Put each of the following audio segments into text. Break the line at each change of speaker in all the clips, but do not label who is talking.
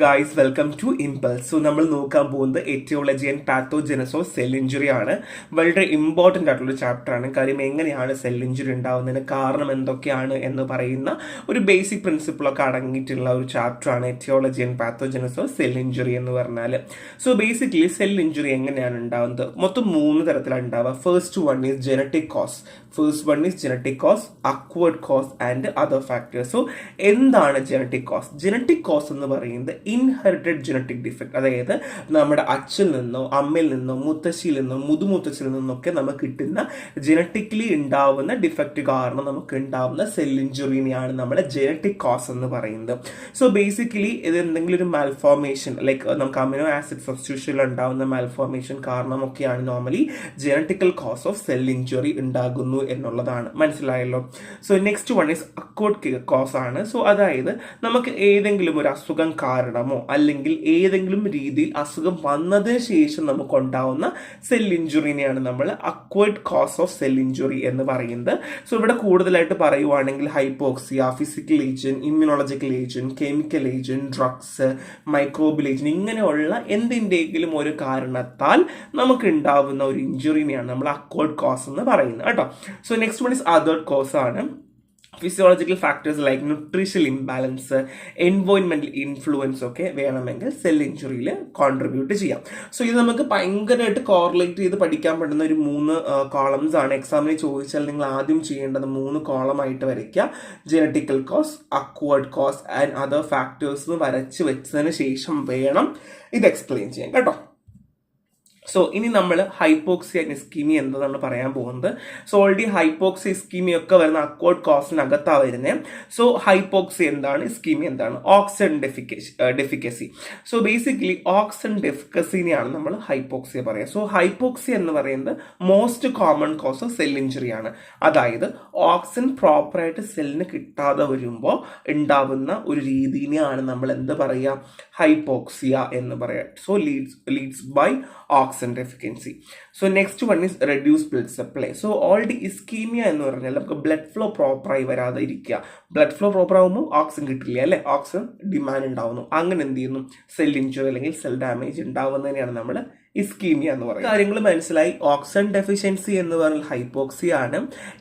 Guys, welcome to impulse. So നമ്മൾ നോക്കാൻ പോകുന്നത് aetiology and pathogenesis of cell injury ആണ്. വളരെ ഇമ്പോർട്ടൻ്റ് ആയിട്ടുള്ള ചാപ്റ്റർ ആണ്. കാര്യം എങ്ങനെയാണ് സെൽ ഇഞ്ചുറി ഉണ്ടാവുന്നതിന് കാരണം എന്തൊക്കെയാണ് എന്ന് പറയുന്ന ഒരു ബേസിക് പ്രിൻസിപ്പിളൊക്കെ അടങ്ങിയിട്ടുള്ള ഒരു ചാപ്റ്റർ ആണ് aetiology and pathogenesis of cell injury എന്ന് പറഞ്ഞാൽ. സോ ബേസിക്കലി സെൽ ഇഞ്ചുറി എങ്ങനെയാണ് ഉണ്ടാവുന്നത്? മൊത്തം 3 തരത്തിലാണ് ഉണ്ടാവുക. First one is genetic cause, acquired cause and other factors. So എന്താണ് ജനറ്റിക് കോസ്? ജനറ്റിക് കോസ് എന്ന് പറയുന്നത് ഇൻഹെറിറ്റഡ് ജനറ്റിക് ഡിഫക്ട്, അതായത് നമ്മുടെ അച്ഛനിൽ നിന്നോ അമ്മയിൽ നിന്നോ മുത്തശ്ശിയിൽ നിന്നോ മുതുമുത്തശ്ശിയിൽ നിന്നൊക്കെ നമുക്ക് കിട്ടുന്ന ജനറ്റിക്കലി ഉണ്ടാവുന്ന ഡിഫക്റ്റ് കാരണം നമുക്ക് ഉണ്ടാവുന്ന സെൽ ഇഞ്ചുറിനെയാണ് നമ്മുടെ ജനറ്റിക് കോസ് എന്ന് പറയുന്നത്. സോ ബേസിക്കലി ഇത് എന്തെങ്കിലും ഒരു മാൽഫോർമേഷൻ, ലൈക്ക് നമുക്ക് അമിനോ ആസിഡ് സബ്സ്റ്റിറ്റ്യൂഷനിൽ ഉണ്ടാവുന്ന മാൽഫോർമേഷൻ കാരണമൊക്കെയാണ് normally genetical cause of cell injury ഉണ്ടാകുന്നു എന്നുള്ളതാണ്. മനസ്സിലായല്ലോ? So next one is acquired cause ആണ്. സോ അതായത് നമുക്ക് ഏതെങ്കിലും ഒരു അസുഖം കാരണമോ അല്ലെങ്കിൽ ഏതെങ്കിലും രീതിയിൽ അസുഖം വന്നതിന് ശേഷം നമുക്ക് ഉണ്ടാവുന്ന സെൽ ഇഞ്ചുറിനെയാണ് നമ്മൾ acquired cause of cell injury എന്ന് പറയുന്നത്. സോ ഇവിടെ കൂടുതലായിട്ട് പറയുവാണെങ്കിൽ hypoxia, physical agent, immunological agent, chemical agent, drugs, microbial agent, ഇങ്ങനെയുള്ള എന്തിൻ്റെയെങ്കിലും ഒരു കാരണത്താൽ നമുക്ക് ഉണ്ടാവുന്ന ഒരു ഇഞ്ചുറിനെയാണ് നമ്മൾ അക്വേർഡ് കോസ് എന്ന് പറയുന്നത് കേട്ടോ. So next one is other cause ആണ്. Physiological factors like nutritional imbalance, എൻവയോൺമെന്റൽ ഇൻഫ്ലുവൻസ് ഒക്കെ വേണമെങ്കിൽ സെൽ ഇഞ്ചുറിയിൽ കോൺട്രിബ്യൂട്ട് ചെയ്യാം. സോ ഇത് നമുക്ക് ഭയങ്കരമായിട്ട് കോറിലേറ്റ് ചെയ്ത് പഠിക്കാൻ പറ്റുന്ന ഒരു 3 കോളംസ് ആണ്. എക്സാമിന് ചോദിച്ചാൽ നിങ്ങൾ ആദ്യം ചെയ്യേണ്ടത് 3 കോളമായിട്ട് വരയ്ക്കുക. Genetical cause, acquired cause and other factors വരച്ച് വെച്ചതിന് ശേഷം വേണം ഇത് എക്സ്പ്ലെയിൻ ചെയ്യാൻ കേട്ടോ. സോ ഇനി നമ്മൾ ഹൈപ്പോക്സിയ ആൻഡ് ഇസ്കീമിയ എന്താണെന്ന് പറയാൻ പോകുന്നത്. സോ ഓൾറെഡി ഹൈപ്പോക്സിയ ഇസ്കീമിയ ഒക്കെ വരുന്ന അക്വേർഡ് കോസിനകത്താണ് വരുന്നത്. സോ ഹൈപ്പോക്സിയ എന്താണ്, ഇസ്കീമിയ എന്താണ്? ഓക്സിജൻ ഡെഫിക്കസി. സോ ബേസിക്കലി ഓക്സിജൻ ഡെഫിക്കസിനെയാണ് നമ്മൾ ഹൈപ്പോക്സിയ പറയുക. സോ ഹൈപ്പോക്സിയ എന്ന് പറയുന്നത് most common cause of cell injury ആണ്. അതായത് ഓക്സിജൻ പ്രോപ്പറായിട്ട് സെല്ലിന് കിട്ടാതെ വരുമ്പോൾ ഉണ്ടാവുന്ന ഒരു രീതിനെയാണ് നമ്മൾ എന്ത് പറയുക? ഹൈപ്പോക്സിയ എന്ന് പറയുക. So leads by oxygen deficiency. So next one is reduced blood supply. So already ischemia എന്ന് പറഞ്ഞാൽ നമുക്ക് ബ്ലഡ് ഫ്ലോ പ്രോപ്പറായി വരാതെ ഇരിക്കുക. ബ്ലഡ് ഫ്ലോ പ്രോപ്പർ ആകുമ്പോൾ ഓക്സിജൻ കിട്ടില്ല അല്ലെ, ഓക്സിജൻ ഡിമാൻഡ് ഉണ്ടാവുന്നു. അങ്ങനെ എന്ത് ചെയ്യുന്നു? സെൽ ഇഞ്ചുറി അല്ലെങ്കിൽ സെൽ ഡാമേജ് ഉണ്ടാവുന്നതിനെയാണ് നമ്മൾ ഇസ്കീമിയ എന്ന് പറയുന്നത്. കാര്യങ്ങൾ മനസ്സിലായി. ഓക്സിജൻ ഡെഫിഷ്യൻസി എന്ന് പറഞ്ഞാൽ ഹൈപ്പോക്സിയ ആണ്.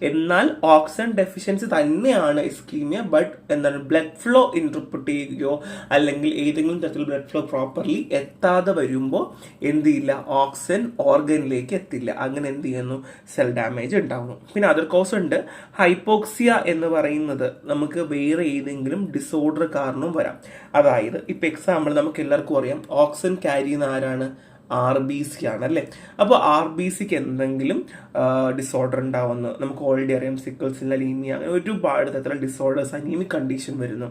എന്നാൽ ഓക്സിജൻ ഡെഫിഷ്യൻസി തന്നെയാണ് ഇസ്കീമിയ. ബട്ട് എന്താണ്, ബ്ലഡ് ഫ്ലോ ഇന്റർപ്രറ്റ് ചെയ്യുകയോ അല്ലെങ്കിൽ ഏതെങ്കിലും തരത്തിൽ ബ്ലഡ് ഫ്ലോ പ്രോപ്പർലി എത്താതെ വരുമ്പോൾ എന്ത് ചെയ്യില്ല? ഓക്സിജൻ ഓർഗനിലേക്ക് എത്തില്ല. അങ്ങനെ എന്ത് ചെയ്യുന്നു? സെൽ ഡാമേജ് ഉണ്ടാവുന്നു. പിന്നെ അതർ കോസ് ഉണ്ട്. ഹൈപ്പോക്സിയ എന്ന് പറയുന്നത് നമുക്ക് വേറെ ഏതെങ്കിലും ഡിസോർഡർ കാരണം വരാം. അതായത് ഇപ്പൊ എക്സാമ്പിൾ നമുക്ക് എല്ലാവർക്കും അറിയാം, ഓക്സിജൻ ക്യാരി ചെയ്യുന്ന ആരാണ്? RBC ആണ് അല്ലേ. അപ്പോൾ RBCക്ക് എന്തെങ്കിലും ഡിസോർഡർ ഉണ്ടാവുന്നു. നമുക്ക് ഓൾറെഡി അറിയാം, സിക്കിൾ സെൽ അനീമിയ, അങ്ങനെ ഒരുപാട് തരത്തിലുള്ള ഡിസോർഡേഴ്സ്, അനീമിക് കണ്ടീഷൻ വരുന്നു.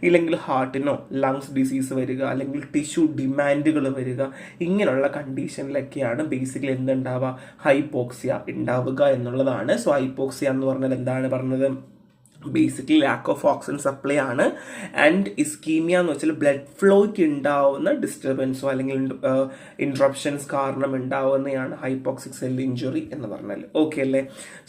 ഇല്ലെങ്കിൽ ഹാർട്ടിനോ ലങ്സ് ഡിസീസ് വരിക, അല്ലെങ്കിൽ ടിഷ്യൂ ഡിമാൻഡുകൾ വരിക, ഇങ്ങനെയുള്ള കണ്ടീഷനിലൊക്കെയാണ് ബേസിക്കലി എന്തുണ്ടാവുക? ഹൈപ്പോക്സിയ ഉണ്ടാവുക എന്നുള്ളതാണ്. സോ ഹൈപ്പോക്സിയ എന്ന് പറഞ്ഞാൽ എന്താണ് പറഞ്ഞത്? Basically lack of oxygen supply ആണ്. ആൻഡ് ഇസ്കീമിയ എന്ന് വെച്ചാൽ ബ്ലഡ് ഫ്ലോയ്ക്ക് ഉണ്ടാവുന്ന ഡിസ്റ്റർബൻസോ അല്ലെങ്കിൽ ഇൻട്രപ്ഷൻസ് കാരണം ഉണ്ടാവുന്നതാണ് ഹൈപ്പോക്സിക് സെൽ ഇഞ്ചുറി എന്ന് പറഞ്ഞാൽ. ഓക്കെ അല്ലേ?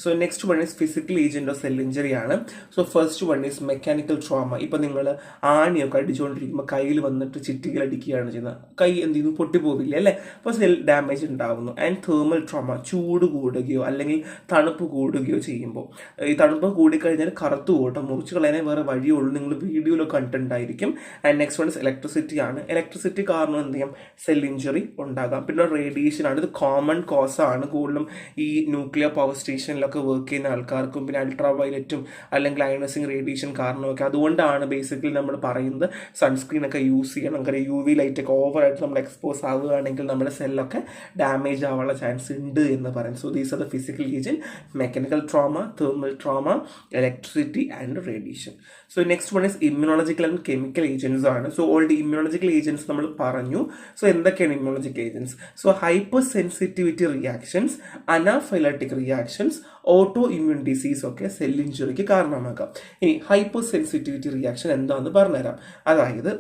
So next one is physical agent of cell injury ആണ്. So first one is mechanical trauma. ഇപ്പൊ നിങ്ങൾ ആണിയൊക്കെ അടിച്ചുകൊണ്ടിരിക്കുമ്പോൾ കയ്യിൽ വന്നിട്ട് ചിറ്റികൾ അടിക്കുകയാണ് ചെയ്യുന്നത്, കൈ എന്ത് ചെയ്യുന്നു? പൊട്ടിപ്പോവില്ല അല്ലേ? അപ്പോൾ സെൽ ഡാമേജ് ഉണ്ടാവുന്നു. ആൻഡ് തേർമൽ ട്രോമ, ചൂട് കൂടുകയോ അല്ലെങ്കിൽ തണുപ്പ് കൂടുകയോ ചെയ്യുമ്പോൾ, ഈ തണുപ്പ് കൂടിക്കഴിഞ്ഞാൽ കൂട്ടം മുറിച്ച് കളയാനേ വേറെ വഴിയുള്ളൂ. നിങ്ങൾ വീഡിയോയിലൊക്കെ കണ്ടിട്ടുണ്ടായിരിക്കും. And next one is electricity ആണ്. ഇലക്ട്രിസിറ്റി കാരണം എന്ത് ചെയ്യാം? സെൽ ഇഞ്ചുറി ഉണ്ടാകാം. പിന്നെ റേഡിയേഷൻ ആണ്. ഇത് കോമൺ കോസ് ആണ്. കൂടുതലും ഈ ന്യൂക്ലിയർ പവർ സ്റ്റേഷനിലൊക്കെ വർക്ക് ചെയ്യുന്ന ആൾക്കാർക്കും, പിന്നെ അൾട്രാ വയലറ്റും അല്ലെങ്കിൽ അയണൈസിങ് റേഡിയേഷൻ കാരണമൊക്കെ. അതുകൊണ്ടാണ് ബേസിക്കലി നമ്മൾ പറയുന്നത് സൺസ്ക്രീൻ ഒക്കെ യൂസ് ചെയ്യണം. കാരണം UV ലൈറ്റ് ഒക്കെ ഓവറായിട്ട് നമ്മൾ എക്സ്പോസ് ആവുകയാണെങ്കിൽ നമ്മുടെ സെല്ലൊക്കെ ഡാമേജ് ആവാനുള്ള ചാൻസ് ഉണ്ട് എന്ന് പറയും. So these are the physical agent: mechanical trauma, thermal trauma, electricity and radiation. So next one is immunological and chemical agents ആണ്. So already immunological agents നമ്മൾ പറഞ്ഞു. So എന്തൊക്കെയാണ് immunological agents? So hypersensitivity reactions, anaphylactic reactions, auto immune disease ഒക്കെ cell ഇഞ്ചുറിക്ക് കാരണമാക്കാം. ഇനി hyper sensitivity reaction എന്താണെന്ന് പറഞ്ഞുതരാം. അതായത്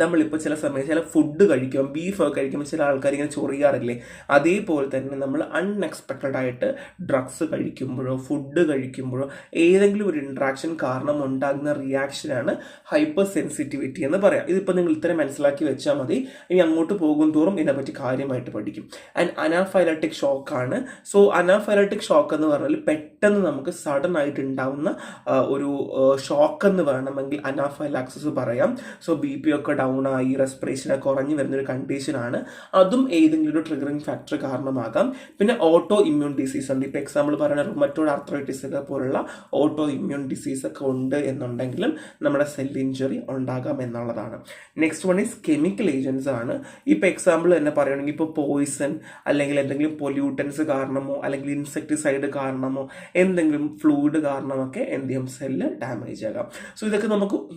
നമ്മളിപ്പോൾ ചില സമയത്ത് ചില ഫുഡ് കഴിക്കുമ്പോൾ ബീഫൊക്കെ കഴിക്കുമ്പോൾ ചില ആൾക്കാർ ഇങ്ങനെ ചൊറിയാറില്ലേ, അതേപോലെ തന്നെ നമ്മൾ അൺഎക്സ്പെക്റ്റഡ് ആയിട്ട് ഡ്രഗ്സ് കഴിക്കുമ്പോഴോ ഫുഡ് കഴിക്കുമ്പോഴോ ഏതെങ്കിലും ഒരു ഇൻട്രാക്ഷൻ കാരണം ഉണ്ടാകുന്ന റിയാക്ഷനാണ് ഹൈപ്പർ സെൻസിറ്റിവിറ്റി എന്ന് പറയാം. ഇതിപ്പോൾ നിങ്ങൾ ഇത്രയും മനസ്സിലാക്കി വെച്ചാൽ മതി. ഇനി അങ്ങോട്ട് പോകും തോറും ഇതിനെപ്പറ്റി കാര്യമായിട്ട് പഠിക്കും. ആൻഡ് അനാഫൈലറ്റിക് ഷോക്കാണ്. സോ അനാഫൈലറ്റിക് ഷോക്ക് എന്ന് പറഞ്ഞാൽ പെട്ടെന്ന് നമുക്ക് സഡൻ ആയിട്ട് ഉണ്ടാവുന്ന ഒരു ഷോക്ക് എന്ന് വേണമെങ്കിൽ അനാഫൈലാക്സിസ് പറയാം. സോ BP ഒക്കെ ഡൗൺ ആയി റെസ്പിറേഷനൊക്കെ കുറഞ്ഞു വരുന്നൊരു കണ്ടീഷനാണ്. അതും ഏതെങ്കിലും ഒരു ട്രിഗറിങ് ഫാക്ടർ കാരണമാകാം. പിന്നെ ഓട്ടോ ഇമ്മ്യൂൺ ഡിസീസ് ഉണ്ട്. ഇപ്പോൾ എക്സാമ്പിൾ പറയുന്ന റുമറ്റോയ്ഡ് ആർത്രൈറ്റിസ് ഒക്കെ പോലുള്ള ഓട്ടോ ഇമ്മ്യൂൺ ഡിസീസ് ഒക്കെ ഉണ്ട് എന്നുണ്ടെങ്കിലും നമ്മുടെ സെൽ ഇഞ്ചുറി ഉണ്ടാകാം എന്നുള്ളതാണ്. Next one is chemical agents ആണ്. ഇപ്പോൾ എക്സാമ്പിൾ തന്നെ പറയുകയാണെങ്കിൽ ഇപ്പോൾ പോയിസൺ അല്ലെങ്കിൽ എന്തെങ്കിലും പൊല്യൂട്ടൻസ് കാരണമോ അല്ലെങ്കിൽ ഇൻസെക്ടിസൈഡ് കാരണമോ എന്തെങ്കിലും ഫ്ലൂയിഡ് കാരണമൊക്കെ എന്ത് ചെയ്യും, സെല്ല് ഡാമേജ് ആകാം. സോ ഇതൊക്കെ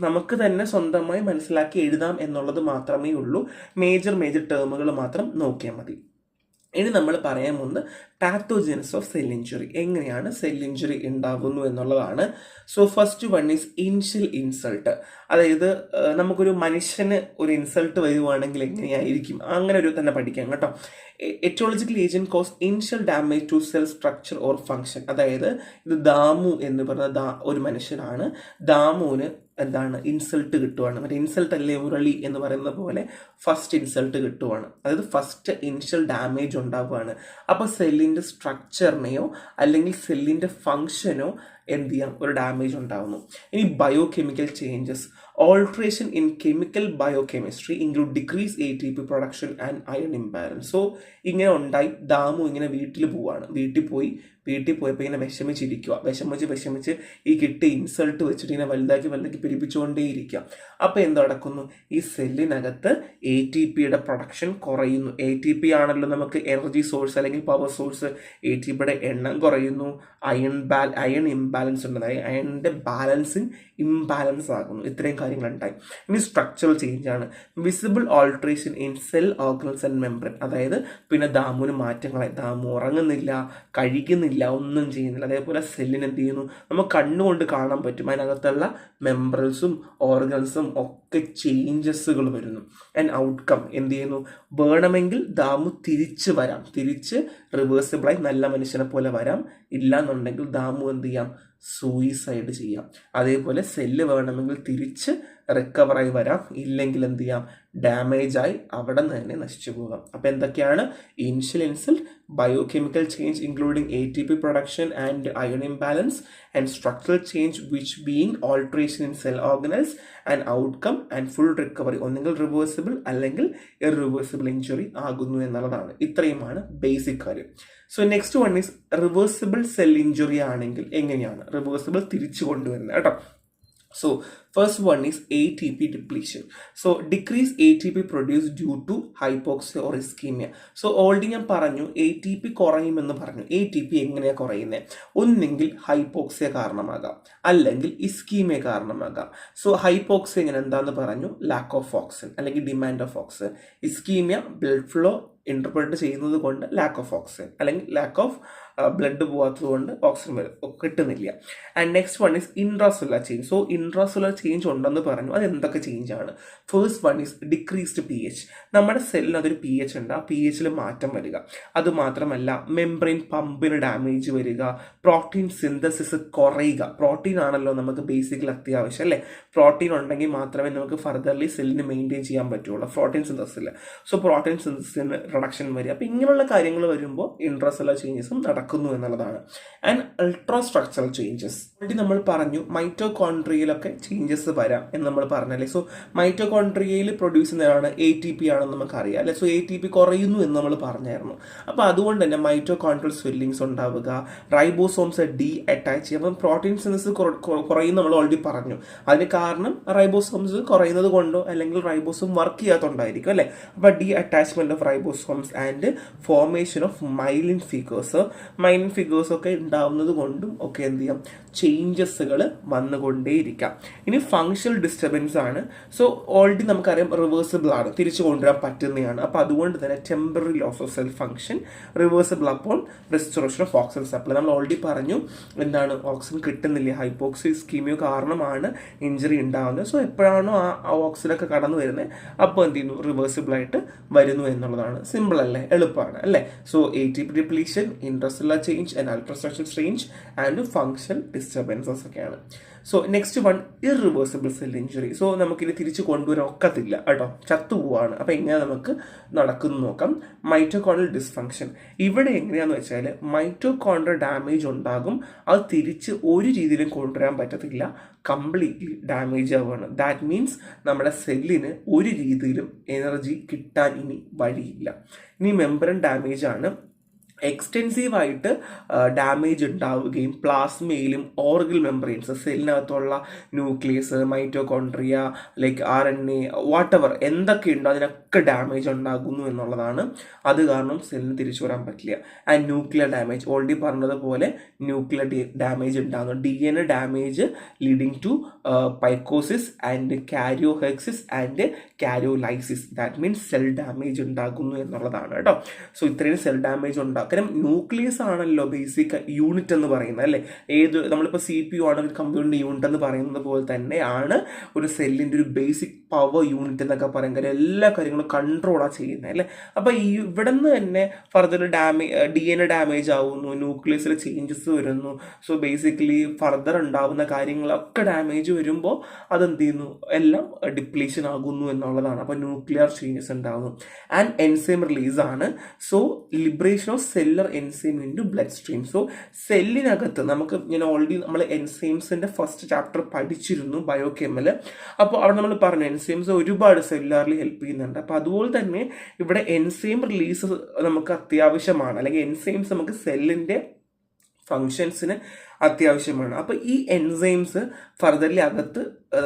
നമുക്ക് തന്നെ സ്വന്തമായി മനസ്സിലാക്കി എഴുതാം എന്നുള്ളത് മാത്രമേ ഉള്ളൂ. മേജർ ടേമുകൾ മാത്രം നോക്കിയാൽ മതി. ഇനി നമ്മൾ പറയാൻ പോകുന്നത് പാത്തോജനസ് ഓഫ് സെൽ ഇഞ്ചുറി, എങ്ങനെയാണ് സെൽ ഇഞ്ചുറി ഉണ്ടാകുന്നു എന്നുള്ളതാണ്. So first one is initial insult. അതായത് നമുക്കൊരു മനുഷ്യന് ഒരു ഇൻസൾട്ട് വരുവാണെങ്കിൽ എങ്ങനെയായിരിക്കും, അങ്ങനെ ഒരു തന്നെ പഠിക്കാം കേട്ടോ. Aetiological agent cause initial damage to cell structure or function. അതായത് ഇത് ദാമു എന്ന് പറഞ്ഞ ഒരു മനുഷ്യനാണ്. ദാമുവിന് എന്താണ് ഇൻസൾട്ട് കിട്ടുവാണ്. മറ്റേ ഇൻസൾട്ട് അല്ലേ മുരളി എന്ന് പറയുന്ന പോലെ ഫസ്റ്റ് ഇൻസൾട്ട് കിട്ടുവാണ്. അതായത് ഫസ്റ്റ് ഇനിഷ്യൽ ഡാമേജ് ഉണ്ടാവുകയാണ്. അപ്പോൾ സെല്ലിൻ്റെ സ്ട്രക്ചറിനെയോ അല്ലെങ്കിൽ സെല്ലിൻ്റെ ഫങ്ഷനോ എന്ത് ചെയ്യാം, ഒരു ഡാമേജ് ഉണ്ടാകുന്നു. ഇനി biochemical changes, alteration in chemical biochemistry include decrease ATP production and iron imbalance. So ഇങ്ങനെ ഉണ്ടായി. ദാമു ഇങ്ങനെ വീട്ടിൽ പോയപ്പോൾ ഇങ്ങനെ വിഷമിച്ച് ഈ കിട്ടി ഇൻസൾട്ട് വെച്ചിട്ട് ഇങ്ങനെ വലുതാക്കി പിരിപ്പിച്ചുകൊണ്ടേയിരിക്കുക. അപ്പോൾ എന്ത് നടക്കുന്നു, ഈ സെല്ലിനകത്ത് ATPയുടെ പ്രൊഡക്ഷൻ കുറയുന്നു. ATP ആണല്ലോ നമുക്ക് എനർജി സോഴ്സ് അല്ലെങ്കിൽ പവർ സോഴ്സ്. ATPയുടെ എണ്ണം കുറയുന്നു. അയൺ ഇംബാലൻസ് ഉണ്ട്, അയണിൻ്റെ ബാലൻസിങ് ഇംബാലൻസ് ആകുന്നു. ഇത്രയും കാര്യങ്ങൾ ഉണ്ടായി. ഇനി സ്ട്രക്ചറൽ ചേഞ്ച് ആണ്. Visible alteration in cell organs and membrane. അതായത് പിന്നെ ദാമുവിന് മാറ്റങ്ങളായി. ദാമു ഉറങ്ങുന്നില്ല, കഴിക്കുന്നില്ല, ഒന്നും ചെയ്യുന്നില്ല. അതേപോലെ സെല്ലിന് എന്ത് ചെയ്യുന്നു, നമുക്ക് കണ്ണുകൊണ്ട് കാണാൻ പറ്റും. അതിനകത്തുള്ള മെംബ്രൽസും ഓർഗൻസും ഒക്കെ ചേഞ്ചസുകൾ വരുന്നു. ആൻഡ് ഔട്ട്കം എന്ത് ചെയ്യുന്നു, വേണമെങ്കിൽ ദാമു തിരിച്ച് റിവേഴ്സിബിളായി നല്ല മനുഷ്യനെ പോലെ വരാം. ഇല്ലാന്നുണ്ടെങ്കിൽ ദാമു എന്ത് ചെയ്യാം, സൂയിസൈഡ് ചെയ്യാം. അതേപോലെ സെല്ല് വേണമെങ്കിൽ തിരിച്ച് റിക്കവറായി വരാം, ഇല്ലെങ്കിൽ എന്ത് ചെയ്യാം, ഡാമേജായി അവിടെ നിന്ന് തന്നെ നശിച്ചു പോകാം. അപ്പോൾ എന്തൊക്കെയാണ് initial insult, biochemical change including ATP production and iron imbalance, and structural change which being alteration in cell organelles, and outcome and full recovery. ഒന്നുകിൽ റിവേഴ്സിബിൾ അല്ലെങ്കിൽ ഇറിവേഴ്സിബിൾ ഇഞ്ചുറി ആകുന്നു എന്നുള്ളതാണ്. ഇത്രയുമാണ് ബേസിക് കാര്യം. So next one is reversible cell injury ആണെങ്കിൽ എങ്ങനെയാണ് reversible തിരിച്ചു കൊണ്ടുവരുന്നത് കേട്ടോ. So first one is ATP depletion. So decrease ATP produced due to hypoxia or ischemia. So already ഞാൻ പറഞ്ഞു ATP കുറയുമെന്ന് പറഞ്ഞു. ATP എങ്ങനെയാണ് കുറയുന്നത്? ഒന്നെങ്കിൽ ഹൈപ്പോക്സിയ കാരണമാകാം, അല്ലെങ്കിൽ ഇസ്കീമിയ കാരണമാകാം. സോ ഹൈപ്പോക്സിയ എങ്ങനെ എന്താന്ന് പറഞ്ഞു, ലാക്ക് ഓഫ് ഓക്സിജൻ അല്ലെങ്കിൽ demand of oxygen. Ischaemia blood flow interpret ചെയ്യുന്നത് കൊണ്ട് ലാക്ക് ഓഫ് ഓക്സിജൻ അല്ലെങ്കിൽ ലാക്ക് ഓഫ് ബ്ലഡ് പോകാത്തത് കൊണ്ട് ഓക്സിജൻ കിട്ടുന്നില്ല. And next one is intracellular change. So intracellular change ഉണ്ടെന്ന് പറഞ്ഞു. അത് എന്തൊക്കെ ചേഞ്ച് ആണ്? First one is decreased pH. നമ്മുടെ സെല്ലിന് അതൊരു pH ഉണ്ട്, ആ pHൽ മാറ്റം വരിക. അതുമാത്രമല്ല മെംബ്രെയിൻ പമ്പിന് ഡാമേജ് വരിക, പ്രോട്ടീൻ സിന്തസിസ് കുറയുക. പ്രോട്ടീൻ ആണല്ലോ നമുക്ക് ബേസിക്കലി അത്യാവശ്യം അല്ലേ. പ്രോട്ടീൻ ഉണ്ടെങ്കിൽ മാത്രമേ നമുക്ക് ഫർദർലി സെല്ലിന് മെയിൻറ്റെയിൻ ചെയ്യാൻ പറ്റുള്ളൂ. പ്രോട്ടീൻ സിന്തസിസില്ല. സോ പ്രോട്ടീൻ സിന്തസിന് റിഡക്ഷൻ വരിക. അപ്പോൾ ഇങ്ങനെയുള്ള കാര്യങ്ങൾ വരുമ്പോൾ ഇൻട്രാസെല്ലുലാർ ചേഞ്ചസും നടക്കുന്നു എന്നുള്ളതാണ്. And ultra structural changes already നമ്മൾ പറഞ്ഞു. മൈറ്റോകോൺട്രിയയിലൊക്കെ ചേഞ്ചസ് വരാം എന്ന് നമ്മൾ പറഞ്ഞല്ലേ. സോ മൈറ്റോകോൺട്രിയയിൽ പ്രൊഡ്യൂസ് ചെയ്യുന്നതാണ് ATP ആണെന്ന് നമുക്കറിയാം അല്ലെ. സോ ATP കുറയുന്നു എന്ന് നമ്മൾ പറഞ്ഞായിരുന്നു. അപ്പോൾ അതുകൊണ്ട് തന്നെ മൈറ്റോകോൺട്രിയൽ സ്വെല്ലിങ്സ് ഉണ്ടാവുക, റൈബോസോംസ് അറ്റാച്ച് ചെയ്യും. അപ്പം പ്രോട്ടീൻ സിന്തസിസ് കുറയും നമ്മൾ ഓൾറെഡി പറഞ്ഞു. അതിന് കാരണം റൈബോസോംസ് കുറയുന്നത് കൊണ്ടോ അല്ലെങ്കിൽ റൈബോസോം വർക്ക് ചെയ്യാത്തതുകൊണ്ടായിരിക്കും അല്ലേ. അപ്പോൾ attachment of ribosomes and formation of myelin figures. Minor figures ഒക്കെ ഉണ്ടാവുന്നത് കൊണ്ടും ഒക്കെ എന്ത് ചെയ്യാം, ചേഞ്ചസുകൾ വന്നുകൊണ്ടേയിരിക്കാം. ഇനി ഫങ്ഷണൽ ഡിസ്റ്റർബൻസ് ആണ്. സോ ഓൾറെഡി നമുക്കറിയാം റിവേഴ്സിബിൾ ആണ്, തിരിച്ചു കൊണ്ടുവരാൻ പറ്റുന്നതാണ്. അപ്പോൾ അതുകൊണ്ട് തന്നെ temporary loss of cell function reversible അപ്പോൾ റെസ്റ്റോറേഷൻ ഓഫ് ഓക്സിജൻ സപ്ലൈ. നമ്മൾ ഓൾറെഡി പറഞ്ഞു എന്താണ്, ഓക്സിജൻ കിട്ടുന്നില്ല, ഹൈപ്പോക്സി ഇസ്കീമിയോ കാരണമാണ് ഇഞ്ചുറി ഉണ്ടാകുന്നത്. സോ എപ്പോഴാണോ ആ ഓക്സിജനൊക്കെ കടന്നു വരുന്നത് അപ്പോൾ എന്ത് ചെയ്യുന്നു, റിവേഴ്സിബിൾ ആയിട്ട് വരുന്നു എന്നുള്ളതാണ്. സിമ്പിൾ അല്ലേ, എളുപ്പമാണ് അല്ലേ. So ATP depletion, intracellular change and ultrastructural change and functional disturbances ഒക്കെയാണ്. So next one, irreversible cell injury. So നമുക്കിത് തിരിച്ചു കൊണ്ടുവരാൻ ഒക്കത്തില്ല കേട്ടോ, ചത്തുപോവാണ്. അപ്പോൾ എങ്ങനെ നമുക്ക് നടക്കുന്നു നോക്കാം. Mitochondrial dysfunction. ഇവിടെ എങ്ങനെയാണെന്ന് വെച്ചാൽ മൈറ്റോകോൺഡ്രിയൽ ഡാമേജ് ഉണ്ടാകും, അത് തിരിച്ച് ഒരു രീതിയിലും കൊണ്ടുവരാൻ പറ്റത്തില്ല, കംപ്ലീറ്റ്ലി ഡാമേജ് ആവുകയാണ്. ദാറ്റ് മീൻസ് നമ്മുടെ സെല്ലിന് ഒരു രീതിയിലും എനർജി കിട്ടാൻ ഇനി വഴിയില്ല. ഇനി മെംബ്രൻ ഡാമേജ് ആണ്. എക്സ്റ്റെൻസീവായിട്ട് ഡാമേജ് ഉണ്ടാവുകയും പ്ലാസ്മയിലും ഓർഗൽ മെംബ്രെയിൻസ്, സെല്ലിനകത്തുള്ള nucleus, mitochondria, like RNA, whatever എന്തൊക്കെ ഉണ്ടോ അതിനൊക്കെ ഡാമേജ് ഉണ്ടാകുന്നു എന്നുള്ളതാണ്. അത് കാരണം സെല്ലിന് തിരിച്ചു വരാൻ പറ്റില്ല. ആൻഡ് ന്യൂക്ലിയർ ഡാമേജ്, ഓൾറെഡി പറഞ്ഞതുപോലെ ന്യൂക്ലിയർ ഡാമേജ് ഉണ്ടാകുന്നു. DNA damage leading to pyknosis and karyorrhexis and karyolysis. That means cell damage ഉണ്ടാകുന്നു എന്നുള്ളതാണ് കേട്ടോ. സോ ഇത്രയും സെൽ ഡാമേജ് ഉണ്ടാകും. കാരണം ന്യൂക്ലിയസ് ആണല്ലോ ബേസിക് യൂണിറ്റ് എന്ന് പറയുന്നത് അല്ലേ. നമ്മളിപ്പോൾ CPU ആണ് ഒരു കമ്പ്യൂട്ടറിൻ്റെ യൂണിറ്റ് എന്ന് പറയുന്നത് പോലെ തന്നെയാണ് ഒരു സെല്ലിൻ്റെ ഒരു ബേസിക് പവർ യൂണിറ്റ് എന്നൊക്കെ പറയും. കാര്യം എല്ലാ കാര്യങ്ങളും കൺട്രോളാണ് ചെയ്യുന്നത് അല്ലേ. അപ്പോൾ ഇവിടെ നിന്ന് തന്നെ ഫർദർ DNA ഡാമേജ് ആവുന്നു, ന്യൂക്ലിയസിൽ ചേഞ്ചസ് വരുന്നു. സോ ബേസിക്കലി ഫർദർ ഉണ്ടാവുന്ന കാര്യങ്ങളൊക്കെ ഡാമേജ് വരുമ്പോൾ അതെന്ത് ചെയ്യുന്നു, എല്ലാം ഡിപ്ലീഷൻ ആകുന്നു എന്നുള്ളതാണ്. അപ്പോൾ ന്യൂക്ലിയർ ചേഞ്ചസ് ഉണ്ടാകുന്നു. ആൻഡ് എൻസൈം റിലീസ് ആണ്. So liberation of cellular enzyme into blood stream. So സെല്ലിനകത്ത് ഞാൻ ഓൾറെഡി നമ്മൾ എൻസൈംസിന്റെ ഫസ്റ്റ് ചാപ്റ്റർ പഠിച്ചിരുന്നു ബയോകെമിൽ. അപ്പോൾ അവിടെ നമ്മൾ പറഞ്ഞു എൻസൈംസ് ഒരുപാട് സെല്ലുലാറിൽ ഹെൽപ്പ് ചെയ്യുന്നുണ്ട്. അപ്പോൾ അതുപോലെ തന്നെ ഇവിടെ എൻസൈം റിലീസ് നമുക്ക് അത്യാവശ്യമാണ്, അല്ലെങ്കിൽ എൻസൈംസ് നമുക്ക് സെല്ലിന്റെ ഫങ്ഷൻസിന് അത്യാവശ്യമാണ്. അപ്പോൾ ഈ എൻസൈംസ് ഫർദർലി അകത്ത്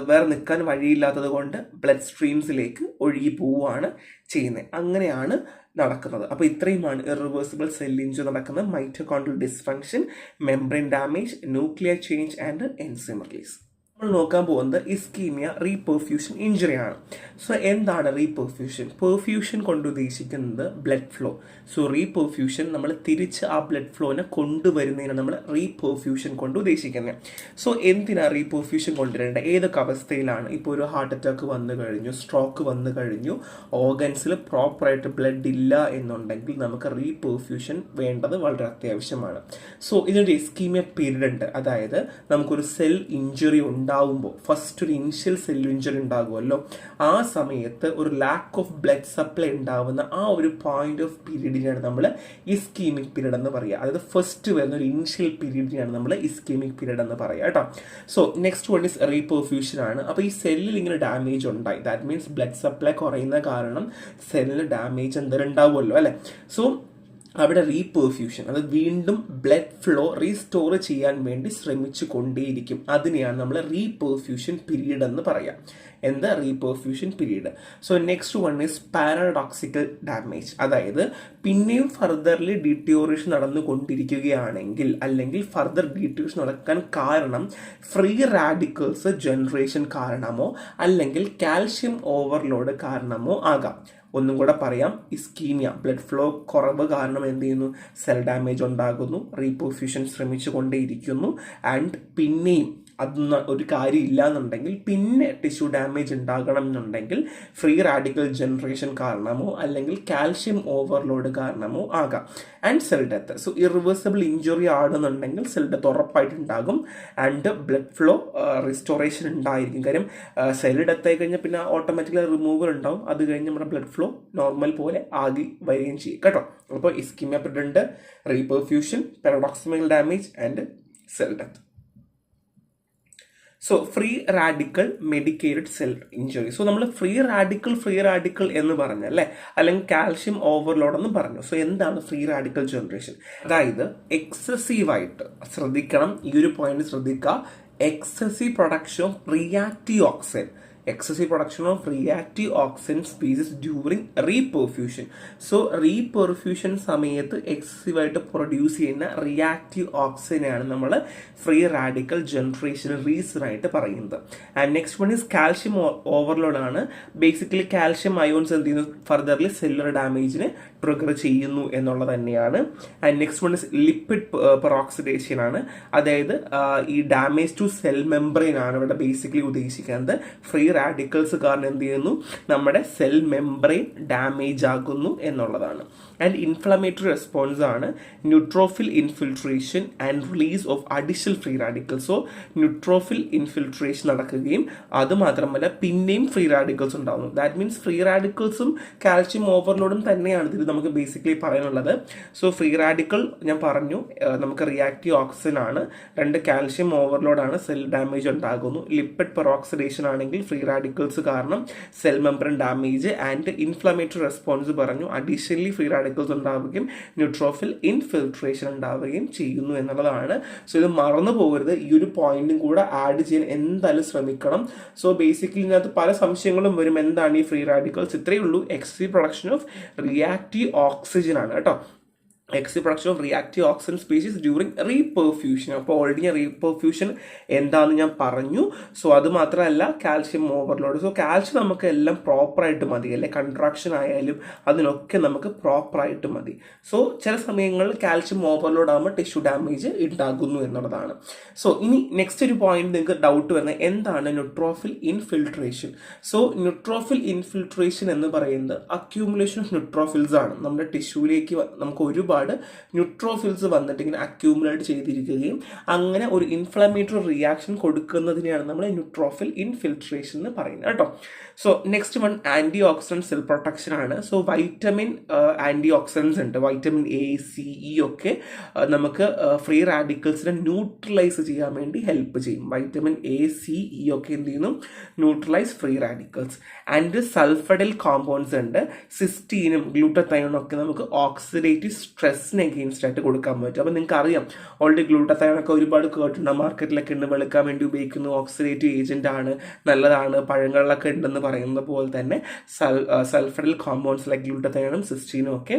വേറെ നിൽക്കാൻ വഴിയില്ലാത്തത് കൊണ്ട് ബ്ലഡ് സ്ട്രീംസിലേക്ക് ഒഴുകി പോവുകയാണ് ചെയ്യുന്നത്. അങ്ങനെയാണ് നടക്കുന്നത്. അപ്പോൾ ഇത്രയുമാണ് ഇറിവേഴ്സിബിൾ സെൽ ഇഞ്ചുറി നടക്കുന്നത്. Mitochondrial dysfunction, membrane damage, nuclear change and enzyme release. നമ്മൾ നോക്കാൻ പോകുന്നത് ഇസ്കീമിയ റീപെർഫ്യൂഷൻ ഇഞ്ചുറി ആണ്. സോ എന്താണ് റീപെർഫ്യൂഷൻ? പെർഫ്യൂഷൻ കൊണ്ട് ഉദ്ദേശിക്കുന്നത് ബ്ലഡ് ഫ്ലോ. സോ റീപെർഫ്യൂഷൻ നമ്മൾ തിരിച്ച് ആ ബ്ലഡ് ഫ്ലോനെ കൊണ്ടുവരുന്നതിനാണ് നമ്മൾ റീപെർഫ്യൂഷൻ കൊണ്ട് ഉദ്ദേശിക്കുന്നത്. സോ എന്തിനാണ് റീപെർഫ്യൂഷൻ കൊണ്ടുവരേണ്ടത്? ഏതൊക്കെ അവസ്ഥയിലാണ്? ഇപ്പോൾ ഒരു ഹാർട്ട് അറ്റാക്ക് വന്നു കഴിഞ്ഞു, സ്ട്രോക്ക് വന്നു കഴിഞ്ഞു, ഓർഗൻസിൽ പ്രോപ്പറായിട്ട് ബ്ലഡ് ഇല്ല എന്നുണ്ടെങ്കിൽ നമുക്ക് റീപെർഫ്യൂഷൻ വേണ്ടത് വളരെ അത്യാവശ്യമാണ്. സോ ഇതിനൊരു ഇസ്കീമിയ പീരീഡ് ഉണ്ട്. അതായത് നമുക്കൊരു സെൽ ഇഞ്ചുറി ഉണ്ടാവുമ്പോൾ ഫസ്റ്റ് ഒരു ഇനിഷ്യൽ സെൽ ഇഞ്ചുറി ഉണ്ടാകുമല്ലോ, ആ സമയത്ത് ഒരു ലാക്ക് ഓഫ് ബ്ലഡ് സപ്ലൈ ഉണ്ടാവുന്ന ആ ഒരു പോയിന്റ് ഓഫ് പീരീഡിനെയാണ് നമ്മൾ ഇസ്കീമിക് പീരീഡ് എന്ന് പറയുക. അതായത് ഫസ്റ്റ് വരുന്ന ഒരു ഇനിഷ്യൽ പീരീഡിനെയാണ് നമ്മൾ ഇസ്കീമിക് പീരീഡ് എന്ന് പറയുക കേട്ടോ. സോ നെക്സ്റ്റ് വൺ ഇസ് റീപെർഫ്യൂഷൻ ആണ്. അപ്പോൾ ഈ സെല്ലിൽ ഇങ്ങനെ ഡാമേജ് ഉണ്ടായി, ദാറ്റ് മീൻസ് ബ്ലഡ് സപ്ലൈ കുറയുന്ന കാരണം സെല്ലിന് ഡാമേജ് എന്തെങ്കിലും ഉണ്ടാവുമല്ലോ അല്ലേ. സോ അവിടെ റീപെർഫ്യൂഷൻ, അത് വീണ്ടും ബ്ലഡ് ഫ്ലോ റീസ്റ്റോർ ചെയ്യാൻ വേണ്ടി ശ്രമിച്ചു കൊണ്ടേയിരിക്കും. അതിനെയാണ് നമ്മൾ റീപെർഫ്യൂഷൻ പീരീഡ് എന്ന് പറയാം. എന്താ reperfusion period? So next one is paradoxical damage. അതായത് പിന്നെയും ഫർദർലി ഡീറ്റോറിയേഷൻ നടന്നുകൊണ്ടിരിക്കുകയാണെങ്കിൽ, അല്ലെങ്കിൽ ഫർദർ ഡീറ്റോറിയേഷൻ നടക്കാൻ കാരണം ഫ്രീ റാഡിക്കൽസ് ജനറേഷൻ കാരണമോ അല്ലെങ്കിൽ കാൽഷ്യം ഓവർലോഡ് കാരണമോ ആകാം. ഒന്നും കൂടെ പറയാം, ഇസ്കീമിയ ബ്ലഡ് ഫ്ലോ കുറവ് കാരണം എന്ത് ചെയ്യുന്നു, സെൽ ഡാമേജ് ഉണ്ടാകുന്നു, റീപെർഫ്യൂഷൻ ശ്രമിച്ചു കൊണ്ടേയിരിക്കുന്നു, ആൻഡ് പിന്നെയും അതൊന്നും ഒരു കാര്യം ഇല്ല എന്നുണ്ടെങ്കിൽ പിന്നെ ടിഷ്യൂ ഡാമേജ് ഉണ്ടാകണം എന്നുണ്ടെങ്കിൽ ഫ്രീ റാഡിക്കൽ ജനറേഷൻ കാരണമോ അല്ലെങ്കിൽ കാൽഷ്യം ഓവർലോഡ് കാരണമോ ആകാം. And cell death. So irreversible injury ആണെന്നുണ്ടെങ്കിൽ സെൽ ഡെത്ത് ഉറപ്പായിട്ടുണ്ടാകും. ആൻഡ് ബ്ലഡ് ഫ്ലോ റിസ്റ്റോറേഷൻ ഉണ്ടായിരിക്കും. കാര്യം സെൽ ഡെത്ത് ആയി കഴിഞ്ഞാൽ പിന്നെ ഓട്ടോമാറ്റിക്കലി റിമൂവൽ ഉണ്ടാവും. അത് കഴിഞ്ഞ് നമ്മുടെ ബ്ലഡ് ഫ്ലോ നോർമൽ പോലെ ആകി വരികയും ചെയ്യും കേട്ടോ. അപ്പോൾ ഇസ്കീമിയ പീരീഡ് ഉണ്ട്, reperfusion, paradoxical damage and cell death. So free radical medicated cell injury. So നമ്മൾ ഫ്രീ റാഡിക്കൽ എന്ന് പറഞ്ഞല്ലേ, അല്ലെങ്കിൽ കാൽഷ്യം ഓവർലോഡ് എന്ന് പറഞ്ഞു. സോ എന്താണ് ഫ്രീ റാഡിക്കൽ ജനറേഷൻ? അതായത് എക്സസീവായിട്ട് ശ്രദ്ധിക്കണം, ഈ ഒരു പോയിന്റ് ശ്രദ്ധിക്കുക, excessive production of reactive oxide. excessive production of reactive oxygen species during reperfusion. So reperfusion സമയത്ത് എക്സസീവ് ആയിട്ട് പ്രൊഡ്യൂസ് ചെയ്യുന്ന റിയാക്റ്റീവ് ഓക്സിജനെയാണ് നമ്മൾ ഫ്രീ റാഡിക്കൽ ജനറേഷൻ റീസൺ ആയിട്ട് പറയുന്നത്. And next one is calcium overload ആണ്. ബേസിക്കലി കാൽഷ്യം അയോൺസ് എന്ത് ചെയ്യുന്നു, furtherly cellular ഡാമേജിന് trigger ചെയ്യുന്നു എന്നുള്ളത് തന്നെയാണ്. And next one is lipid peroxidation ആണ്. അതായത് ഈ ഡാമേജ് ടു സെൽ മെംബ്രെയിൻ ആണ് ഇവിടെ ബേസിക്കലി ഉദ്ദേശിക്കുന്നത്. ഫ്രീ റാഡിക്കൽസ് കാരണം എന്ത് ചെയ്യുന്നു, നമ്മുടെ സെൽ മെംബ്രെയിൻ ഡാമേജ് ആകുന്നു എന്നുള്ളതാണ്. ആൻഡ് ഇൻഫ്ലമേറ്ററി റെസ്പോൺസ് ആണ് neutrophil infiltration and release of additional free radicals. So neutrophil infiltration നടക്കുകയും അത് മാത്രമല്ല പിന്നെയും ഫ്രീ റാഡിക്കൽസ് ഉണ്ടാകുന്നു. ദാറ്റ് മീൻസ് ഫ്രീ റാഡിക്കൽസും കാൽഷ്യം ഓവർലോഡും തന്നെയാണ് ഇതിൽ നമുക്ക് ബേസിക്കലി പറയാനുള്ളത്. സോ ഫ്രീ റാഡിക്കൽ ഞാൻ പറഞ്ഞു നമുക്ക് റിയാക്റ്റീവ് ഓക്സിജൻ ആണ്, രണ്ട് കാൽഷ്യം ഓവർലോഡാണ്, സെൽ ഡാമേജ് ഉണ്ടാകുന്നു. ലിപ്പിഡ് പെറോക്സിഡേഷൻ ആണെങ്കിൽ ഫ്രീ റാഡിക്കൽസ് കാരണം cell membrane damage and inflammatory response പറഞ്ഞു അഡീഷണലി ഫ്രീ റാഡിക്കൽസ് ഉണ്ടാവുകയും ന്യൂട്രോഫിൽ ഇൻഫിൽട്രേഷൻ ഉണ്ടാവുകയും ചെയ്യുന്നു എന്നുള്ളതാണ്. സോ ഇത് മറന്നു പോകരുത്, ഈ ഒരു പോയിന്റും കൂടെ ആഡ് ചെയ്യാൻ എന്തായാലും ശ്രമിക്കണം. സോ ബേസിക്കലി ഇതിനകത്ത് പല സംശയങ്ങളും വരും, എന്താണ് ഈ ഫ്രീ റാഡിക്കൽസ്? ഇത്രയേ ഉള്ളൂ, excessive production of reactive oxygen ആണ് കേട്ടോ. Excessive production of reactive oxygen species during reperfusion. അപ്പോൾ ഓൾറെഡി ഞാൻ റീപെർഫ്യൂഷൻ എന്താണെന്ന് ഞാൻ പറഞ്ഞു. സോ അത് മാത്രമല്ല കാൽഷ്യം ഓവർലോഡ്. സോ കാൽഷ്യം നമുക്ക് എല്ലാം പ്രോപ്പറായിട്ട് മതി അല്ലെ, കൺട്രാക്ഷൻ ആയാലും അതിനൊക്കെ നമുക്ക് പ്രോപ്പറായിട്ട് മതി. സോ ചില സമയങ്ങളിൽ കാൽഷ്യം ഓവർലോഡ് ആകുമ്പോൾ ടിഷ്യൂ ഡാമേജ് ഉണ്ടാകുന്നു എന്നുള്ളതാണ്. സോ ഇനി നെക്സ്റ്റ് ഒരു പോയിന്റ് നിങ്ങൾക്ക് ഡൗട്ട് വരുന്നത് എന്താണ് neutrophil infiltration. So neutrophil infiltration എന്ന് പറയുന്നത് അക്യൂമുലേഷൻ ഓഫ് ന്യൂട്രോഫിൽസ് ആണ്. നമ്മുടെ ടിഷ്യൂലേക്ക് നമുക്ക് ഒരുപാട് ന്യൂട്രോഫിൽസ് വന്നിട്ട് ഇങ്ങനെ അക്യൂമുലേറ്റ് ചെയ്തിരിക്കുകയും അങ്ങനെ ഒരു ഇൻഫ്ലമേറ്ററി റിയാക്ഷൻ കൊടുക്കുന്നതിനെയാണ് നമ്മൾ ന്യൂട്രോഫിൽ ഇൻഫിൽട്രേഷൻ എന്ന് പറയുന്നത് കേട്ടോ. So next one anti oxidant cell protection ആണ്. സോ വൈറ്റമിൻ ആന്റി ഓക്സിഡൻസ് ഉണ്ട്, വൈറ്റമിൻ എ, സി, ഇ ഒക്കെ നമുക്ക് ഫ്രീ റാഡിക്കൽസിനെ ന്യൂട്രലൈസ് ചെയ്യാൻ വേണ്ടി ഹെൽപ്പ് ചെയ്യും. വൈറ്റമിൻ എ, സി, ഇ ഒക്കെ എന്ത് ചെയ്യുന്നു, neutralise free radicals. And sulphydryl compounds ഉണ്ട്, സിസ്റ്റീനും ഗ്ലൂട്ടത്തയോണും ഒക്കെ നമുക്ക് ഓക്സിഡേറ്റീവ് സ്ട്രെസ്സിന് അഗെയിൻസ്റ്റ് ആയിട്ട് കൊടുക്കാൻ പറ്റും. അപ്പോൾ നിങ്ങൾക്ക് അറിയാം ഓൾറെഡി ഗ്ലൂട്ടത്തയോണൊക്കെ ഒരുപാട് കേട്ടിട്ടുണ്ട്, മാർക്കറ്റിലൊക്കെ ഉണ്ട്, വെളുക്കാൻ വേണ്ടി ഉപയോഗിക്കുന്നു, ഓക്സിഡേറ്റീവ് ഏജന്റ് ആണ്, നല്ലതാണ്, പഴങ്ങളിലൊക്കെ ഉണ്ടെന്ന് പറയുന്നത് പോലെ തന്നെ സൾഫഡൽ കോമ്പൗണ്ട്സ് ലൈക്ക് ഗ്ലൂട്ടത്തയോണും സിസ്റ്റീനും ഒക്കെ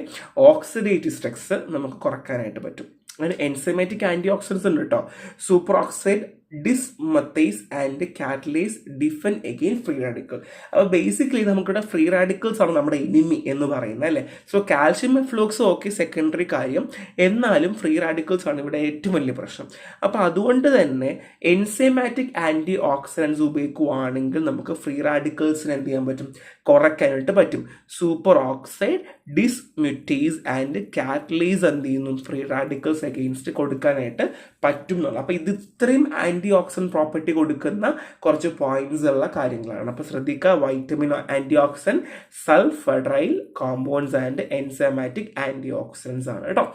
ഓക്സിഡേറ്റീവ് സ്ട്രെസ് നമുക്ക് കുറയ്ക്കാനായിട്ട് പറ്റും. അങ്ങനെ എൻസൈമാറ്റിക് ആന്റി ഓക്സിഡൻസ് ഉണ്ട് കേട്ടോ. Superoxide dismutase and catalase defend again free radical. അപ്പോൾ ബേസിക്കലി നമുക്കിവിടെ ഫ്രീ റാഡിക്കൽസ് ആണ് നമ്മുടെ എനിമി എന്ന് പറയുന്നത് അല്ലേ. So calcium efflux okay secondary കാര്യം, എന്നാലും ഫ്രീ റാഡിക്കൽസ് ആണ് ഇവിടെ ഏറ്റവും വലിയ പ്രശ്നം. അപ്പോൾ അതുകൊണ്ട് തന്നെ എൻസൈമാറ്റിക് ആന്റി ഓക്സിഡൻസ് ഉപയോഗിക്കുകയാണെങ്കിൽ നമുക്ക് ഫ്രീ റാഡിക്കൽസിന് എന്ത് ചെയ്യാൻ പറ്റും, കുറയ്ക്കാനായിട്ട് പറ്റും. Super oxide dismutase and catalase എന്ത് ചെയ്യുന്നു, ഫ്രീ റാഡിക്കൽസ് അഗെയിൻസ്റ്റ് കൊടുക്കാനായിട്ട് പറ്റും എന്നുള്ളത്. അപ്പോൾ ഇത് ഇത്രയും ആന്റി ഓക്സിഡന്റ് പ്രോപ്പർട്ടി കൊടുക്കുന്ന കുറച്ച് പോയിന്റ്സ് ഉള്ള കാര്യങ്ങളാണ്. അപ്പോൾ ശ്രദ്ധിക്കുക, vitamin antioxidant, sulphydryl compounds and enzymatic antioxidants ആണ് കേട്ടോ.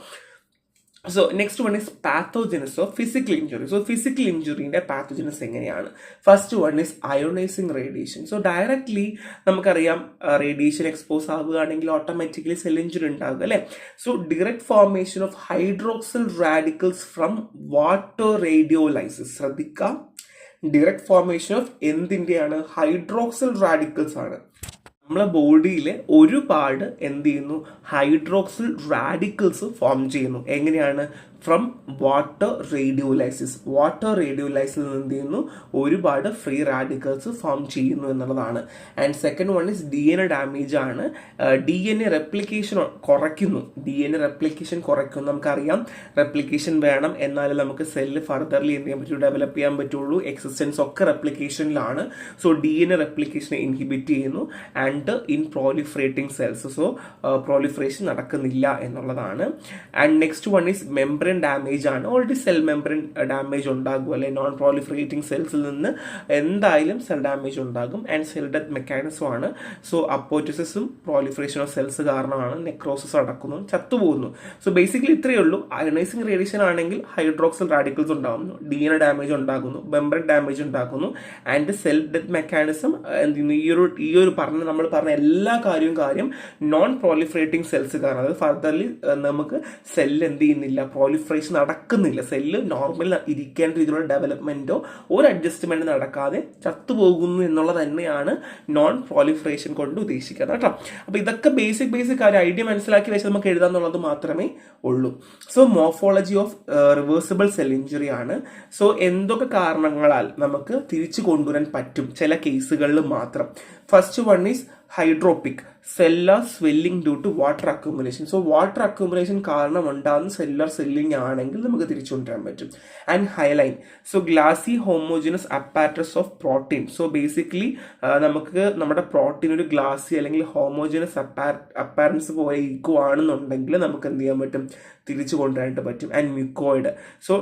So next one is pathogenesis of physical injury. So physical ഇഞ്ചുറിൻ്റെ പാത്തോജനസ് എങ്ങനെയാണ്? First one is ionising radiation. So directly നമുക്കറിയാം റേഡിയേഷൻ എക്സ്പോസ് ആവുകയാണെങ്കിൽ ഓട്ടോമാറ്റിക്കലി സെൽ ഇഞ്ചുറി ഉണ്ടാകുക അല്ലേ. So direct formation of hydroxyl radicals from water radiolysis. ശ്രദ്ധിക്കുക, direct formation of എന്തിൻ്റെയാണ്, hydroxyl radicals ആണ്. നമ്മളെ ബോഡിയിൽ ഒരുപാട് എന്ത് ചെയ്യുന്നു, ഹൈഡ്രോക്സിൽ റാഡിക്കൽസ് ഫോം ചെയ്യുന്നു. എങ്ങനെയാണ്? From water radiolysis. വാട്ടർ റേഡിയോലൈസിൽ നിന്ന് എന്ത് ചെയ്യുന്നു, ഒരുപാട് ഫ്രീ റാഡിക്കൽസ് ഫോം ചെയ്യുന്നു എന്നുള്ളതാണ്. And second one is DNA damage ആണ്. DNA റെപ്ലിക്കേഷൻ കുറയ്ക്കുന്നു. DNA റെപ്ലിക്കേഷൻ കുറയ്ക്കുന്നു. നമുക്കറിയാം റെപ്ലിക്കേഷൻ വേണം, എന്നാലും നമുക്ക് സെല്ല് ഫർദർലി എന്ത് ചെയ്യാൻ പറ്റുള്ളൂ, ഡെവലപ്പ് ചെയ്യാൻ പറ്റുള്ളൂ. എക്സിസ്റ്റൻസ് ഒക്കെ റെപ്ലിക്കേഷനിലാണ്. സോ DNA റെപ്ലിക്കേഷനെ ഇൻഹിബിറ്റ് ചെയ്യുന്നു. And in proliferating cells, so proliferation നടക്കുന്നില്ല എന്നുള്ളതാണ്. And next one is membrane damage ആണ്. ഓൾറെഡി സെൽ മെംബ്രെയിൻ ഡാമേജ് ഉണ്ടാകും അല്ലെ. നോൺ പ്രോലിഫറേറ്റിംഗ് സെൽസിൽ നിന്ന് എന്തായാലും സെൽ ഡാമേജ് ഉണ്ടാകും. ആൻഡ് സെൽ ഡെത്ത് മെക്കാനിസം ആണ്. സോ അപ്പോറ്റസിസും പ്രോലിഫറേഷൻ ഓഫ് സെൽസ് കാരണമാണ് നെക്രോസിസ് നടക്കുന്നു, ചത്തുപോകുന്നു. സോ ബേസിക്കലി ഇത്രയേ ഉള്ളൂ. അയണൈസിങ് റേഡിയേഷൻ ആണെങ്കിൽ ഹൈഡ്രോക്സിൽ റാഡിക്കൽസ് ഉണ്ടാകുന്നു, DNA ഡാമേജ് ഉണ്ടാകുന്നു, മെംബ്രെയിൻ ഡാമേജ് ഉണ്ടാകുന്നു. ആൻഡ് സെൽ ഡെത്ത് മെക്കാനിസം ഈ ഒരു നമ്മൾ പറഞ്ഞ എല്ലാ കാര്യം നോൺ പ്രോലിഫറേറ്റിംഗ് സെൽസ് കാരണം, അത് ഫർദർലി നമുക്ക് സെൽ എന്ത് ചെയ്യുന്നില്ല, പ്രോളിഫറേഷൻ നടക്കുന്നില്ല, സെല്ല് നോർമൽ ഇരിക്കേണ്ട രീതിയിലുള്ള ഡെവലപ്മെന്റോ ഒരു അഡ്ജസ്റ്റ്മെന്റ് നടക്കാതെ ചത്തുപോകുന്നു എന്നുള്ളത് തന്നെയാണ് നോൺ പ്രോളിഫറേഷൻ കൊണ്ട് ഉദ്ദേശിക്കുന്നത് കേട്ടോ. അപ്പൊ ഇതൊക്കെ ബേസിക് കാര്യം ഐഡിയ മനസ്സിലാക്കി വെച്ച് നമുക്ക് എഴുതാന്നുള്ളത് മാത്രമേ ഉള്ളൂ. So morphology of reversible cell injury ആണ്. സോ എന്തൊക്കെ കാരണങ്ങളാൽ നമുക്ക് തിരിച്ചു കൊണ്ടുവരാൻ പറ്റും ചില കേസുകളിൽ മാത്രം. First one is hydropic cellular swelling due to water accumulation. So water accumulation കാരണം ഉണ്ടാകുന്ന സെല്ലുലാർ സ്വെല്ലിംഗ് ആണെങ്കിൽ നമുക്ക് തിരിച്ചു കൊണ്ടുവരാൻ പറ്റും. And hyaline, so glassy homogeneous apparatus of protein. So basically നമുക്ക് നമ്മുടെ പ്രോട്ടീൻ ഒരു ഗ്ലാസി അല്ലെങ്കിൽ ഹോമോജിനസ് അപ്പാരൻസ് പോലെ ഇരിക്കുവാണെന്നുണ്ടെങ്കിൽ നമുക്ക് എന്ത് ചെയ്യാൻ പറ്റും, തിരിച്ചു കൊണ്ടുവരാനായിട്ട് പറ്റും. And mucoid, so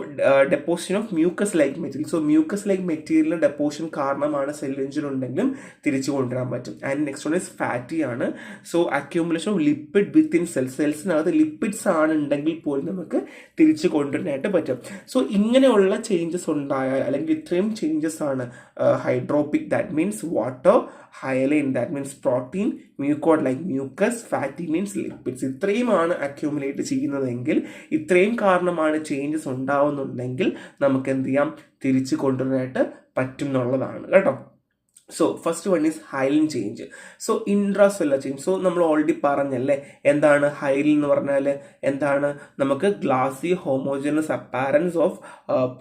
deposition of mucus like material. So mucus like മെറ്റീരിയലിന്റെ ഡെപ്പോസിഷൻ കാരണമാണ് സെൽ ഇഞ്ചുറി ഉണ്ടെങ്കിലും തിരിച്ചു കൊണ്ടുവരാൻ പറ്റും. And next one is fatty ആണ്. So accumulation of lipid within സെൽസിനകത്ത് ലിപ്പിഡ്സ് ആണ് ഉണ്ടെങ്കിൽ പോലും നമുക്ക് തിരിച്ചു കൊണ്ടുവരാനായിട്ട് പറ്റും. സോ ഇങ്ങനെയുള്ള ചേഞ്ചസ് ഉണ്ടായാൽ അല്ലെങ്കിൽ ഇത്രയും ചേഞ്ചസ് ആണ് hydropic, that means water, hyaline that means protein, mucoid like mucus, fatty means lipids. ഇത്രയുമാണ് അക്യൂമുലേറ്റ് ചെയ്യുന്നതെങ്കിൽ, ഇത്രയും കാരണമാണ് ചേഞ്ചസ് ഉണ്ടാവുന്നുണ്ടെങ്കിൽ നമുക്ക് എന്ത് ചെയ്യാം, തിരിച്ചു കൊണ്ടുവരാനായിട്ട് പറ്റും എന്നുള്ളതാണ് കേട്ടോ. So first one is hyaline change. So intracellular change. So നമ്മൾ ഓൾറെഡി പറഞ്ഞല്ലേ എന്താണ് ഹൈലിൻ എന്ന് പറഞ്ഞാൽ എന്താണ്, നമുക്ക് ഗ്ലാസി ഹോമോജനസ് അപ്പാരൻസ് ഓഫ്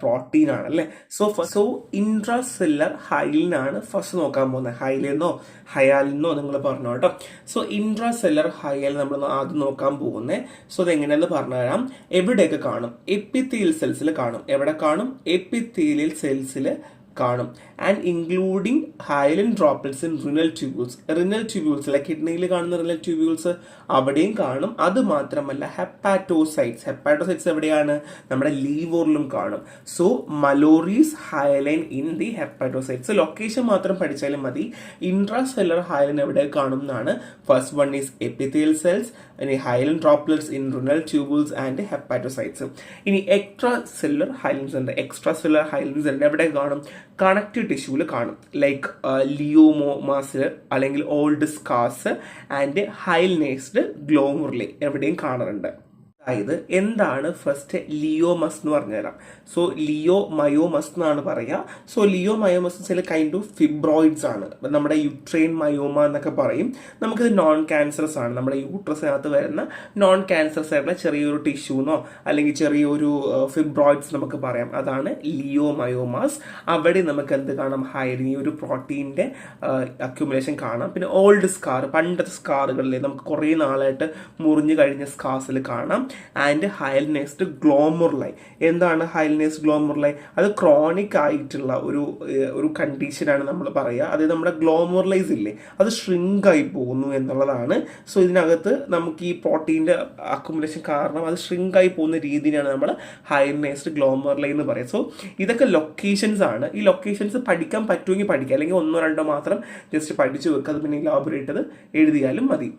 പ്രോട്ടീൻ ആണല്ലേ. സോ ഇൻട്രാസെല്ലുലാർ ഹൈലിനാണ് ഫസ്റ്റ് നോക്കാൻ പോകുന്നത്. ഹൈലിനോ ഹയാലിനോ നിങ്ങൾ പറഞ്ഞു കേട്ടോ. സോ ഇൻട്രാസെല്ലുലാർ ഹയൽ നമ്മൾ ആദ്യം നോക്കാൻ പോകുന്നത്. സോ അതെങ്ങനെയാണെന്ന് പറഞ്ഞുതരാം. എവിടെയൊക്കെ കാണും, എപ്പിത്തീലിയൽ സെൽസിൽ കാണും. എവിടെ കാണും, എപ്പിത്തീലിയൽ സെൽസിൽ കാണും. And including hyaline droplets in renal tubules. Renal tubules അല്ലെ, കിഡ്നിയിൽ കാണുന്ന റിനൽ ട്യൂബ്യൂൾസ് അവിടെയും കാണും. അത് മാത്രമല്ല ഹെപ്പാറ്റോസൈറ്റ്സ് എവിടെയാണ്, നമ്മുടെ ലീവറിലും കാണും. So Mallory's hyaline in the hepatocytes. Location മാത്രം പഠിച്ചാലും മതി. ഇൻട്രാസെല്ലുലാർ ഹൈലൈൻ എവിടെ കാണും എന്നാണ്. First one is epithelial cells, ഇനി hyaline droplets in renal tubules and hepatocytes. ഇനി എക്സ്ട്രാ സെല്ലുലാർ ഹൈലൻസ് ഉണ്ട്. എക്സ്ട്രാ സെല്ലുലാർ ഹൈലൻസ് ഉണ്ട് എവിടെ കാണും, കണക്റ്റീവ് ടിഷ്യൂവിൽ കാണും. ലൈക്ക് ലിയോമോമാസ് അല്ലെങ്കിൽ ഓൾഡ് സ്കാർസ് ആൻഡ് ഹൈൽനേസ്ഡ് ഗ്ലോമുർലി എവിടെയും കാണാറുണ്ട്. അതായത് എന്താണ് ഫസ്റ്റ് ലിയോമസ് എന്ന് പറഞ്ഞുതരാം. സോ ലിയോമയോമസ് എന്നാണ് പറയുക. സോ ലിയോമയോമസ് ചില കൈൻഡ് ഓഫ് ഫിബ്രോയിഡ്സ് ആണ്. നമ്മുടെ യുട്രൈൻ മയോമ എന്നൊക്കെ പറയും. നമുക്കിത് നോൺ ക്യാൻസറസ് ആണ്. നമ്മുടെ യൂട്രസിനകത്ത് വരുന്ന നോൺ ക്യാൻസറസ് ആയിട്ടുള്ള ചെറിയൊരു ടിഷ്യൂന്നോ അല്ലെങ്കിൽ ചെറിയൊരു ഫിബ്രോയിഡ്സ് നമുക്ക് പറയാം. അതാണ് ലിയോമയോമാസ്. അവിടെ നമുക്ക് എന്ത് കാണാം, ഹൈലിൻ, ഈ ഒരു പ്രോട്ടീൻ്റെ അക്യുമുലേഷൻ കാണാം. പിന്നെ ഓൾഡ് സ്കാർ, പണ്ടത്തെ സ്കാറുകളിൽ നമുക്ക് കുറേ നാളായിട്ട് മുറിഞ്ഞു കഴിഞ്ഞ സ്കാർസിൽ കാണാം. ആൻഡ് ഹൈൽനേസ്ഡ് ഗ്ലോമുർലൈ. എന്താണ് ഹൈൽനേസ്ഡ് ഗ്ലോമുർലൈ? അത് ക്രോണിക് ആയിട്ടുള്ള ഒരു കണ്ടീഷനാണ് നമ്മൾ പറയുക. അതായത് നമ്മുടെ ഗ്ലോമുർലൈസ് ഇല്ലേ, അത് ഷ്രിങ്ക് ആയി പോകുന്നു എന്നുള്ളതാണ്. സോ ഇതിനകത്ത് നമുക്ക് ഈ പ്രോട്ടീൻ്റെ അക്യുമുലേഷൻ കാരണം അത് ഷ്രിങ്ക് ആയി പോകുന്ന രീതിയിലാണ് നമ്മൾ ഹൈൽനേസ്ഡ് ഗ്ലോമുർലൈ എന്ന് പറയുക. സോ ഇതൊക്കെ ലൊക്കേഷൻസ് ആണ്. ഈ ലൊക്കേഷൻസ് പഠിക്കാൻ പറ്റുമെങ്കിൽ പഠിക്കുക, അല്ലെങ്കിൽ ഒന്നോ രണ്ടോ മാത്രം ജസ്റ്റ് പഠിച്ചു വെക്കുക. അത് പിന്നെ ഇലാബറേറ്റ് ചെയ്ത് എഴുതിയാലും മതി.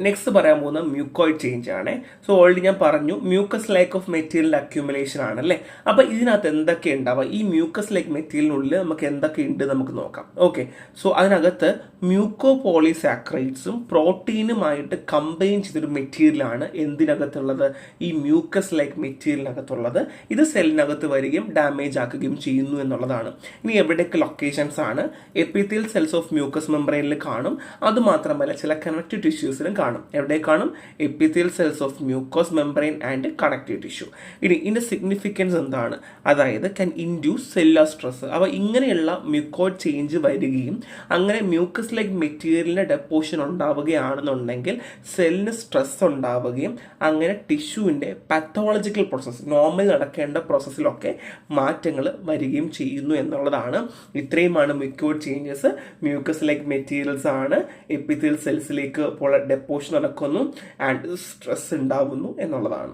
നെക്സ്റ്റ് പറയാൻ പോകുന്ന മ്യൂക്കോയിഡ് ചേഞ്ച് ആണ്. സോ ഓൾറെഡി ഞാൻ പറഞ്ഞു mucus like of material accumulation ആണല്ലേ. അപ്പൊ ഇതിനകത്ത് എന്തൊക്കെ ഉണ്ടാവുക, ഈ മ്യൂക്കസ് ലൈക്ക് മെറ്റീരിയലിനുള്ളിൽ നമുക്ക് എന്തൊക്കെ ഉണ്ട് നമുക്ക് നോക്കാം. ഓക്കെ, സോ അതിനകത്ത് മ്യൂക്കോപോളിസാക്രൈഡ്സും പ്രോട്ടീനുമായിട്ട് കമ്പൈൻ ചെയ്തൊരു മെറ്റീരിയലാണ് എന്തിനകത്തുള്ളത്, ഈ മ്യൂക്കസ് ലൈക്ക് മെറ്റീരിയലിനകത്തുള്ളത്. ഇത് സെല്ലിനകത്ത് വരികയും ഡാമേജ് ആക്കുകയും ചെയ്യുന്നു എന്നുള്ളതാണ്. ഇനി എവിടെയൊക്കെ ലൊക്കേഷൻസ് ആണ്, എപ്പിത്തീലിയൽ സെൽസ് ഓഫ് മ്യൂക്കസ് മെംബ്രെയിനിൽ കാണും. അതുമാത്രമല്ല ചില കണക്റ്റീവ് ടിഷ്യൂസിലും കാണും. എവിടെ കാണും, epithelial cells of mucous membrane and connective tissue. ഇനി ഇതിന്റെ സിഗ്നിഫിക്കൻസ് എന്താണ്, അതായത് കൻ ഇൻഡ്യൂസ് സെല്ലുലാർ സ്ട്രെസ്. അപ്പോൾ ഇങ്ങനെയുള്ള മ്യൂക്കോയിഡ് ചേഞ്ച് വരികയും അങ്ങനെ മ്യൂക്കസ് ലൈക്ക് മെറ്റീരിയലിന്റെ ഡെപ്പോസിഷൻ ഉണ്ടാവുകയാണെന്നുണ്ടെങ്കിൽ സെല്ലിന് സ്ട്രെസ് ഉണ്ടാവുകയും അങ്ങനെ ടിഷ്യൂവിന്റെ പാത്തോളജിക്കൽ പ്രോസസ്സ്, നോർമൽ നടക്കേണ്ട പ്രോസസ്സിലൊക്കെ മാറ്റങ്ങൾ വരികയും ചെയ്യുന്നു എന്നുള്ളതാണ്. ഇത്രയുമാണ് mucoid changes. Mucus like materials ആണ് എപ്പിത്തീലിയൽ സെൽസിലേക്ക് ഡെപ്പോസിഷൻ നടക്കുന്നു ആൻഡ് സ്ട്രെസ് ഉണ്ടാവുന്നു എന്നുള്ളതാണ്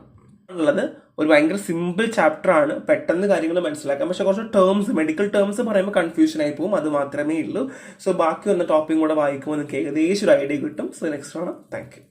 ഉള്ളത്. ഒരു ഭയങ്കര സിമ്പിൾ ചാപ്റ്റർ ആണ്, പെട്ടെന്ന് കാര്യങ്ങൾ മനസ്സിലാക്കാം. പക്ഷെ കുറച്ച് ടേംസ്, മെഡിക്കൽ ടേംസ് പറയുമ്പോൾ കൺഫ്യൂഷൻ ആയി പോകും, അത് മാത്രമേ ഉള്ളൂ. സോ ബാക്കി വന്ന ടോപ്പിക്കും കൂടെ വായിക്കുമ്പോൾ നിങ്ങൾക്ക് ഏകദേശം ഒരു ഐഡിയ കിട്ടും. സോ നെക്സ്റ്റ് ആണ്. Thank you.